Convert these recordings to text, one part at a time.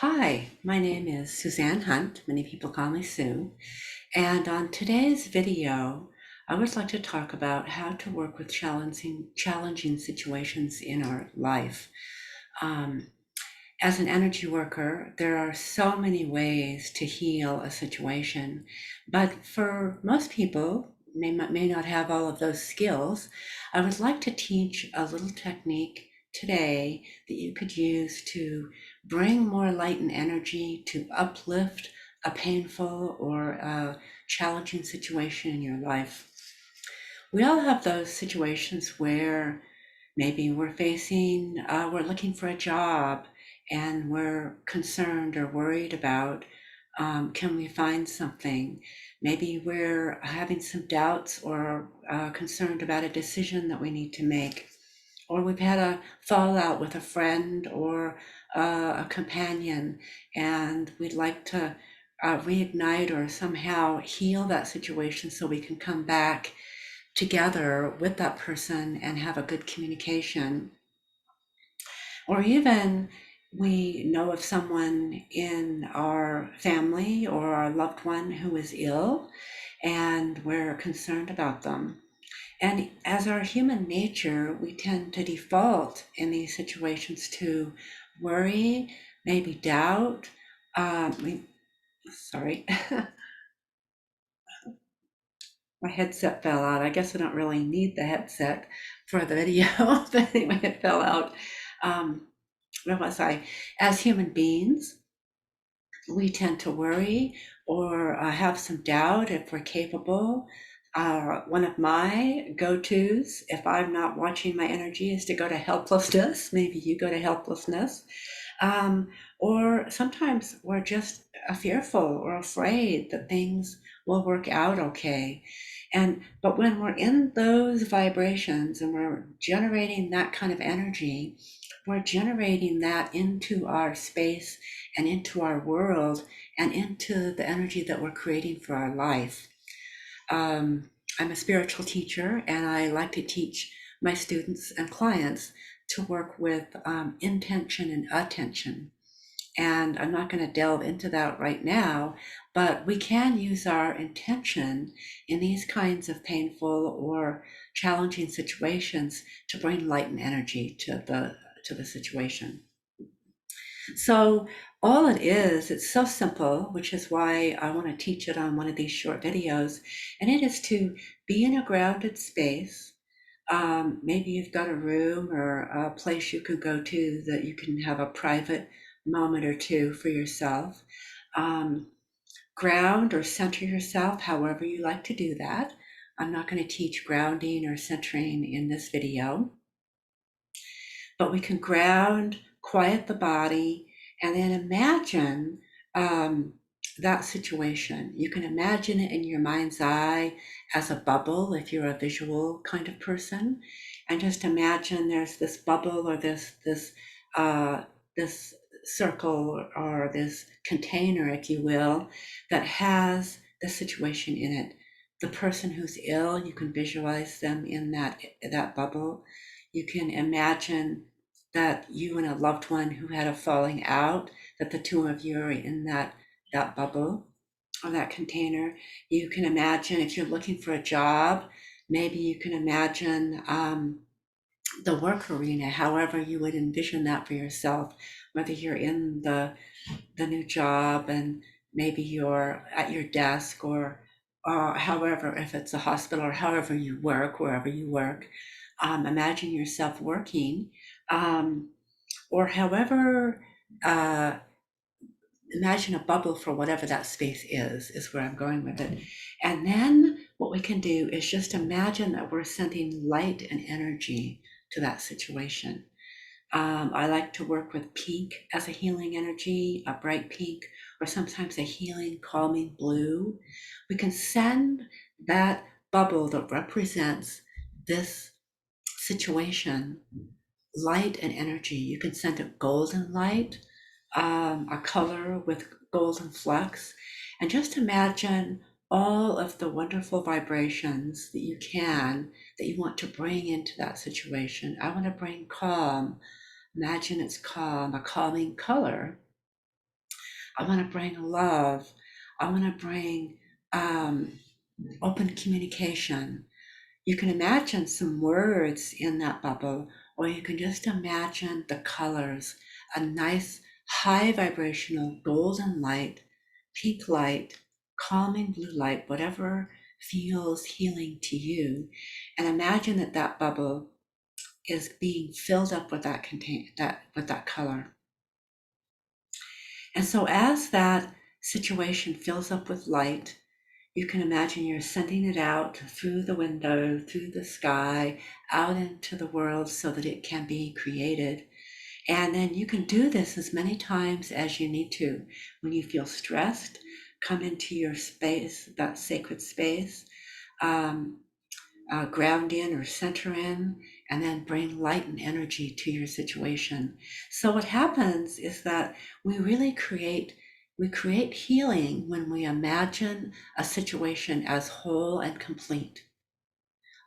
Hi, my name is Suzanne Hunt. Many people call me Sue. And on today's video, I would like to talk about how to work with challenging situations in our life. Um, as an energy worker, there are so many ways to heal a situation, but for most people, may not have all of those skills. I would like to teach a little technique today that you could use to bring more light and energy to uplift a painful or a challenging situation in your life. We all have those situations where maybe we're looking for a job and we're concerned or worried about, can we find something? Maybe we're having some doubts or concerned about a decision that we need to make. Or we've had a fallout with a friend or a companion, and we'd like to reignite or somehow heal that situation so we can come back together with that person and have a good communication. Or even we know of someone in our family or our loved one who is ill, and we're concerned about them. And as our human nature, we tend to default in these situations to worry, maybe doubt. Sorry, my headset fell out. I guess I don't really need the headset for the video, but anyway, it fell out. Um, where was I? As human beings, we tend to worry or have some doubt if we're capable. One of my go-tos, if I'm not watching my energy, is to go to helplessness. Maybe you go to helplessness. Um, or sometimes we're just fearful or afraid that things will work out okay. But when we're in those vibrations and we're generating that kind of energy, we're generating that into our space and into our world and into the energy that we're creating for our life. Um, I'm a spiritual teacher, and I like to teach my students and clients to work with intention and attention. And I'm not going to delve into that right now, but we can use our intention in these kinds of painful or challenging situations to bring light and energy to the situation. So all it is, it's so simple, which is why I want to teach it on one of these short videos. And it is to be in a grounded space. Maybe you've got a room or a place you can go to that you can have a private moment or two for yourself. Um, Ground or center yourself however you like to do that. I'm not going to teach grounding or centering in this video, but we can ground, quiet the body, and then imagine um, that situation. You can imagine it in your mind's eye as a bubble if you're a visual kind of person, and just imagine there's this bubble or this circle or this container, if you will, that has the situation in it. The person who's ill, you can visualize them in that bubble. You can imagine that you and a loved one who had a falling out, that the two of you are in that bubble or that container. You can imagine if you're looking for a job, maybe you can imagine the work arena, however you would envision that for yourself, whether you're in the new job and maybe you're at your desk or however, if it's a hospital or however you work, wherever you work, imagine yourself working, um, or however, uh, imagine a bubble for whatever that space is where I'm going with it. And then what we can do is just imagine that we're sending light and energy to that situation. I like to work with pink as a healing energy, a bright pink, or sometimes a healing, calming blue. We can send that bubble that represents this situation light and energy. You can send it golden light, a color with golden flecks, and just imagine all of the wonderful vibrations that you want to bring into that situation. I want to bring calm. Imagine it's calm, a calming color. I want to bring love. I want to bring um, open communication. You can imagine some words in that bubble, or you can just imagine the colors, a nice high vibrational golden light, pink light, calming blue light, whatever feels healing to you. And imagine that that bubble is being filled up with that color. And so as that situation fills up with light, you can imagine you're sending it out through the window, through the sky, out into the world so that it can be created. And then you can do this as many times as you need to. When you feel stressed, come into your space, that sacred space, um, ground in or center in, and then bring light and energy to your situation. So what happens is that we really create healing when we imagine a situation as whole and complete.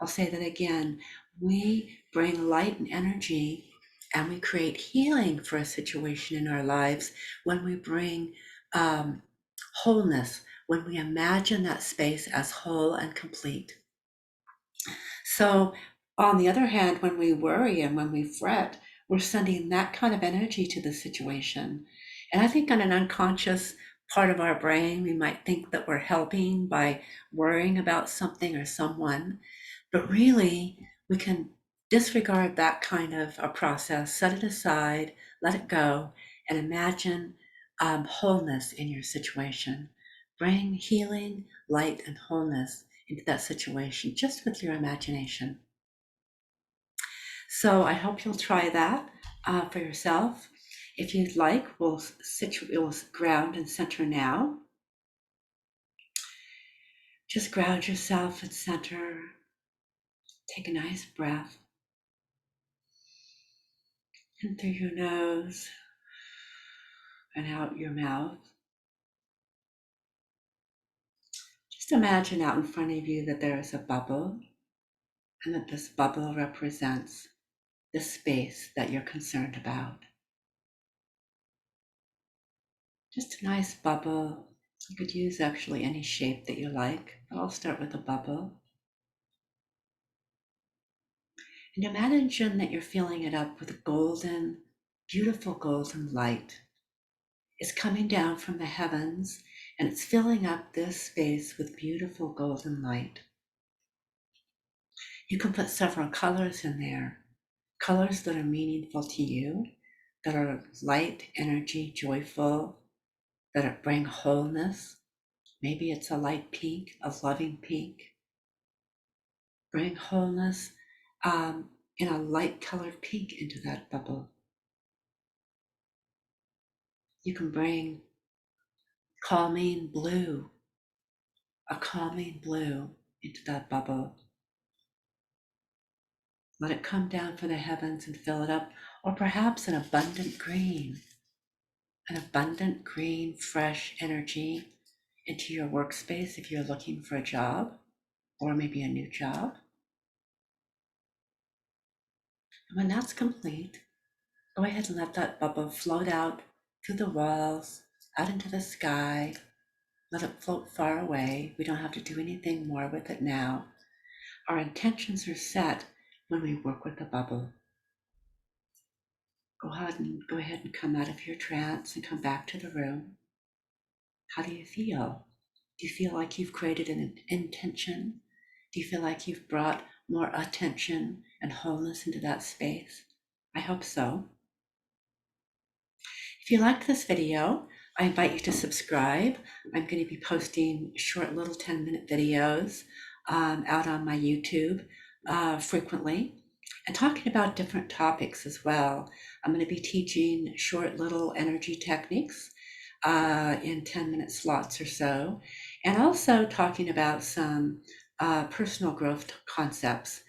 I'll say that again. We bring light and energy and we create healing for a situation in our lives when we bring um, wholeness, when we imagine that space as whole and complete. So, on the other hand, when we worry and when we fret, we're sending that kind of energy to the situation. And I think on an unconscious part of our brain, we might think that we're helping by worrying about something or someone, but really we can disregard that kind of a process, set it aside, let it go, and imagine wholeness in your situation. Bring healing, light, and wholeness into that situation just with your imagination. So I hope you'll try that for yourself. If you'd like, we'll ground and center now. Just ground yourself and center. Take a nice breath in through your nose and out your mouth. Just imagine out in front of you that there is a bubble and that this bubble represents the space that you're concerned about. Just a nice bubble. You could use actually any shape that you like, but I'll start with a bubble. And imagine that you're filling it up with golden, beautiful golden light. It's coming down from the heavens and it's filling up this space with beautiful golden light. You can put several colors in there, colors that are meaningful to you, that are light, energy, joyful, that bring wholeness. Maybe it's a light pink, a loving pink. Bring wholeness in a light colored pink into that bubble. You can bring calming blue, a calming blue into that bubble. Let it come down from the heavens and fill it up, or perhaps an abundant green, fresh energy into your workspace if you're looking for a job or maybe a new job. And when that's complete, go ahead and let that bubble float out through the walls, out into the sky. Let it float far away. We don't have to do anything more with it now. Our intentions are set when we work with the bubble. Go ahead and come out of your trance and come back to the room. How do you feel? Do you feel like you've created an intention? Do you feel like you've brought more attention and wholeness into that space? I hope so. If you liked this video, I invite you to subscribe. I'm going to be posting short little 10-minute videos out on my YouTube frequently and talking about different topics as well. I'm going to be teaching short little energy techniques in 10-minute slots or so, and also talking about some personal growth concepts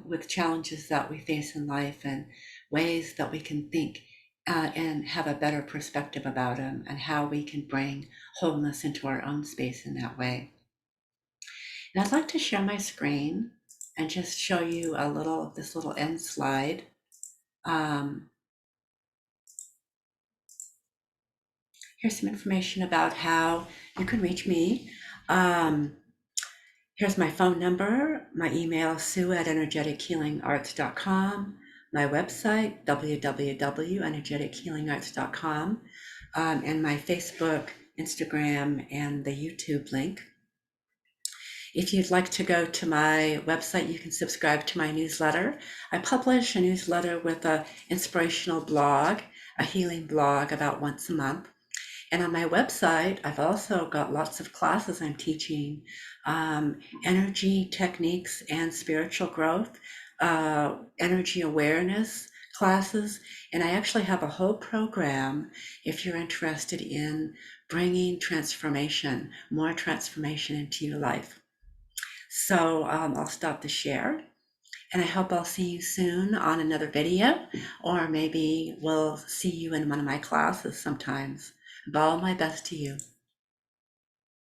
with challenges that we face in life and ways that we can think and have a better perspective about them and how we can bring wholeness into our own space in that way. And I'd like to share my screen and just show you this little end slide. here's some information about how you can reach me. Um, Here's my phone number, my email, sue@energetichealingarts.com, my website, www.energetichealingarts.com, and my Facebook, Instagram, and the YouTube link. If you'd like to go to my website, you can subscribe to my newsletter. I publish a newsletter with an inspirational blog, a healing blog about once a month. And on my website, I've also got lots of classes I'm teaching, energy techniques and spiritual growth, energy awareness classes. And I actually have a whole program if you're interested in bringing transformation, more transformation into your life. So I'll stop the share. And I hope I'll see you soon on another video, or maybe we'll see you in one of my classes sometimes. All my best to you.